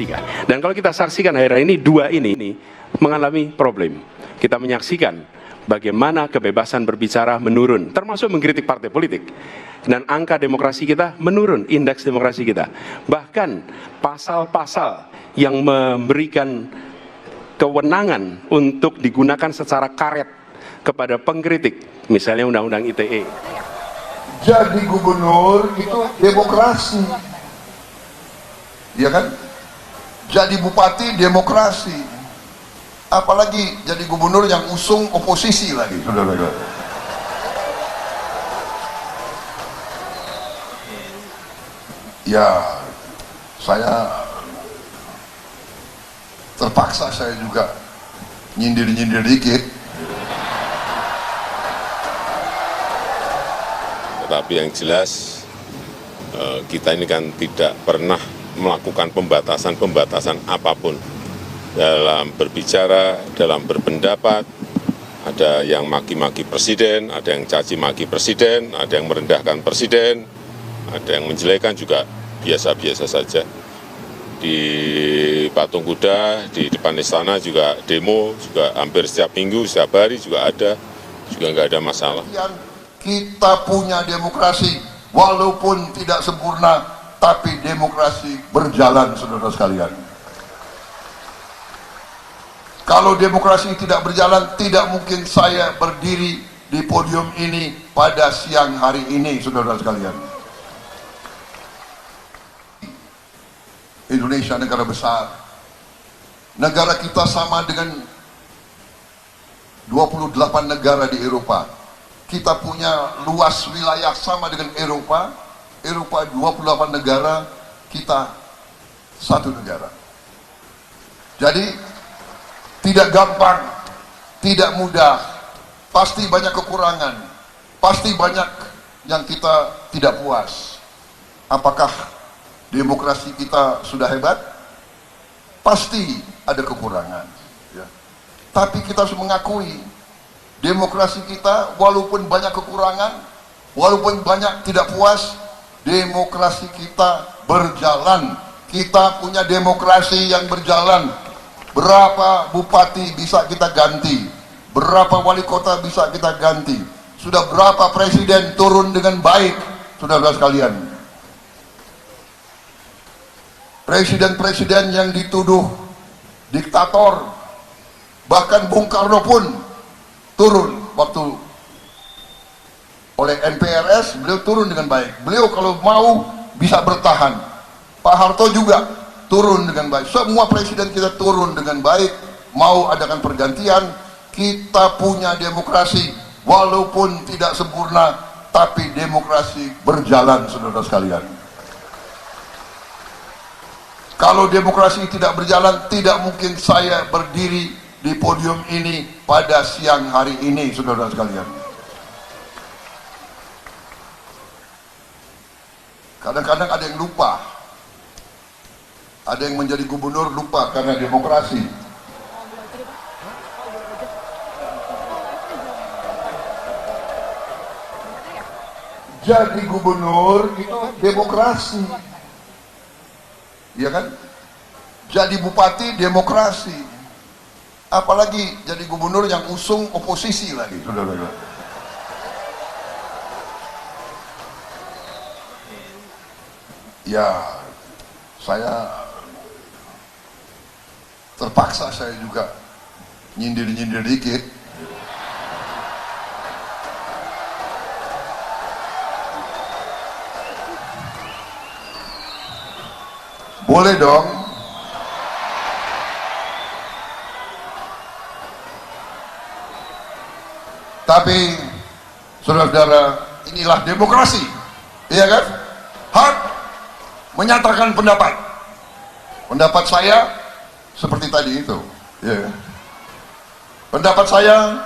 tiga. Dan kalau kita saksikan akhir-akhir ini, dua ini mengalami problem. Kita menyaksikan bagaimana kebebasan berbicara menurun, termasuk mengkritik partai politik. Dan angka demokrasi kita menurun, indeks demokrasi kita. Bahkan pasal-pasal yang memberikan kewenangan untuk digunakan secara karet kepada pengkritik, misalnya Undang-Undang ITE. Jadi gubernur itu demokrasi, ya kan? Jadi bupati demokrasi, apalagi jadi gubernur yang usung oposisi lagi, saudara-saudara. Ya, saya terpaksa saya juga nyindir-nyindir dikit. Tapi yang jelas kita ini kan tidak pernah melakukan pembatasan apapun dalam berbicara, dalam berpendapat. Ada yang maki-maki presiden, ada yang caci maki presiden, ada yang merendahkan presiden, ada yang menjelekan juga biasa-biasa saja. Di Patung Kuda, di depan istana juga demo, juga hampir setiap minggu, setiap hari juga ada, juga nggak ada masalah. Kita punya demokrasi, walaupun tidak sempurna, tapi demokrasi berjalan, saudara sekalian. Kalau demokrasi tidak berjalan, tidak mungkin saya berdiri di podium ini pada siang hari ini, saudara sekalian. Indonesia negara besar, negara kita sama dengan 28 negara di Eropa. Kita punya luas wilayah sama dengan Eropa 28 negara, kita satu negara. Jadi tidak gampang, tidak mudah, pasti banyak kekurangan, pasti banyak yang kita tidak puas. Apakah demokrasi kita sudah hebat? Pasti ada kekurangan, ya. Tapi kita harus mengakui demokrasi kita, walaupun banyak kekurangan, walaupun banyak tidak puas, demokrasi kita berjalan. Kita punya demokrasi yang berjalan. Berapa bupati bisa kita ganti? Berapa wali kota bisa kita ganti? Sudah berapa presiden turun dengan baik, saudara sekalian? Presiden-presiden yang dituduh diktator, bahkan Bung Karno pun turun waktu oleh NPRS, beliau turun dengan baik. Beliau kalau mau bisa bertahan. Pak Harto juga turun dengan baik. Semua presiden kita turun dengan baik, mau adakan pergantian. Kita punya demokrasi, walaupun tidak sempurna, tapi demokrasi berjalan, saudara sekalian. Kalau demokrasi tidak berjalan, tidak mungkin saya berdiri di podium ini pada siang hari ini, saudara sekalian. Kadang-kadang ada yang lupa, ada yang menjadi gubernur lupa karena demokrasi. Jadi gubernur itu demokrasi, ya kan? Jadi bupati demokrasi. Apalagi jadi gubernur yang usung oposisi lagi, saudara-saudara. Ya, saya terpaksa saya juga nyindir-nyindir dikit. Boleh dong. Tapi saudara-saudara, inilah demokrasi, iya kan? Hak menyatakan pendapat. Pendapat saya seperti tadi itu, ya. Pendapat saya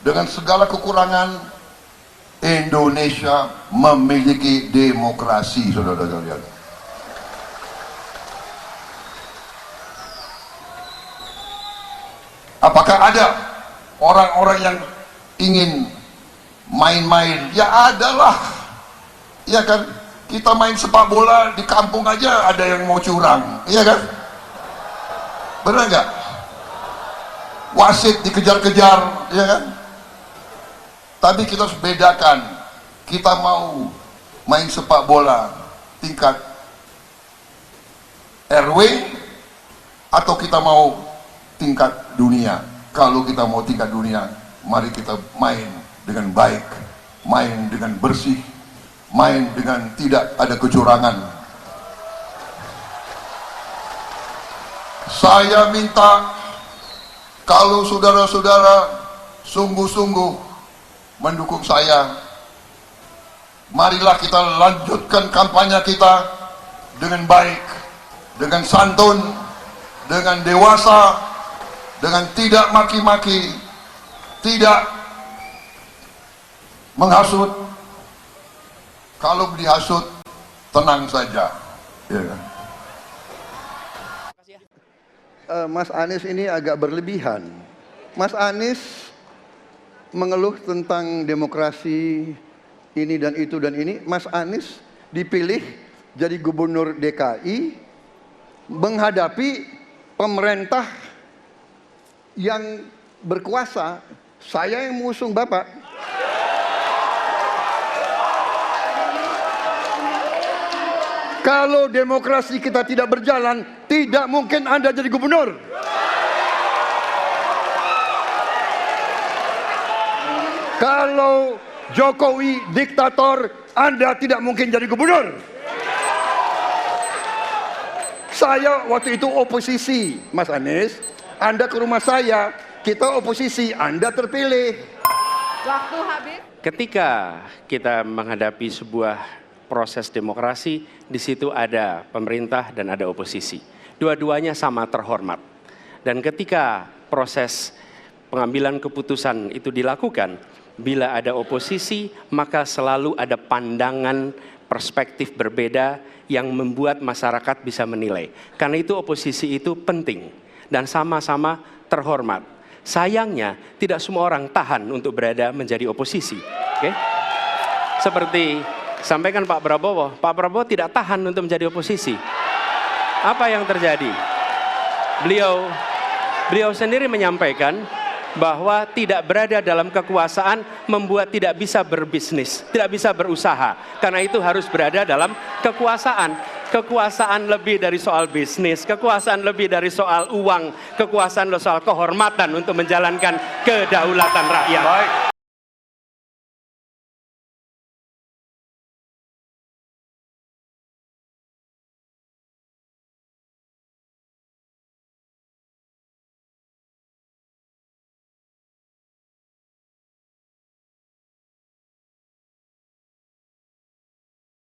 dengan segala kekurangan, Indonesia memiliki demokrasi, saudara-saudara. Apakah ada orang-orang yang ingin main-main? Ya adalah, ya kan? Kita main sepak bola di kampung aja ada yang mau curang, ya kan? Benar nggak? Wasit dikejar-kejar, ya kan? Tapi kita harus bedakan, kita mau main sepak bola tingkat RW atau kita mau tingkat dunia. Kalau kita mau tingkat dunia, mari kita main dengan baik, main dengan bersih, main dengan tidak ada kecurangan. Saya minta kalau saudara-saudara sungguh-sungguh mendukung saya, marilah kita lanjutkan kampanye kita dengan baik, dengan santun, dengan dewasa, dengan tidak maki-maki, tidak menghasut. Kalau dihasut, tenang saja. Ya kan? Mas Anies ini agak berlebihan. Mas Anies mengeluh tentang demokrasi ini dan itu dan ini. Mas Anies dipilih jadi gubernur DKI menghadapi pemerintah yang berkuasa. Saya yang mengusung Bapak. Kalau demokrasi kita tidak berjalan, tidak mungkin Anda jadi gubernur. Kalau Jokowi diktator, Anda tidak mungkin jadi gubernur. Saya waktu itu oposisi, Mas Anies. Anda ke rumah saya, kita oposisi, Anda terpilih. Waktu habis. Ketika kita menghadapi sebuah proses demokrasi, di situ ada pemerintah dan ada oposisi. Dua-duanya sama terhormat. Dan ketika proses pengambilan keputusan itu dilakukan, bila ada oposisi, maka selalu ada pandangan perspektif berbeda yang membuat masyarakat bisa menilai. Karena itu oposisi itu penting dan sama-sama terhormat. Sayangnya tidak semua orang tahan untuk berada menjadi oposisi. Oke? Seperti sampaikan Pak Prabowo tidak tahan untuk menjadi oposisi. Apa yang terjadi? Beliau sendiri menyampaikan bahwa tidak berada dalam kekuasaan membuat tidak bisa berbisnis, tidak bisa berusaha. Karena itu harus berada dalam kekuasaan. Kekuasaan lebih dari soal bisnis, kekuasaan lebih dari soal uang, kekuasaan soal kehormatan untuk menjalankan kedaulatan rakyat. Baik.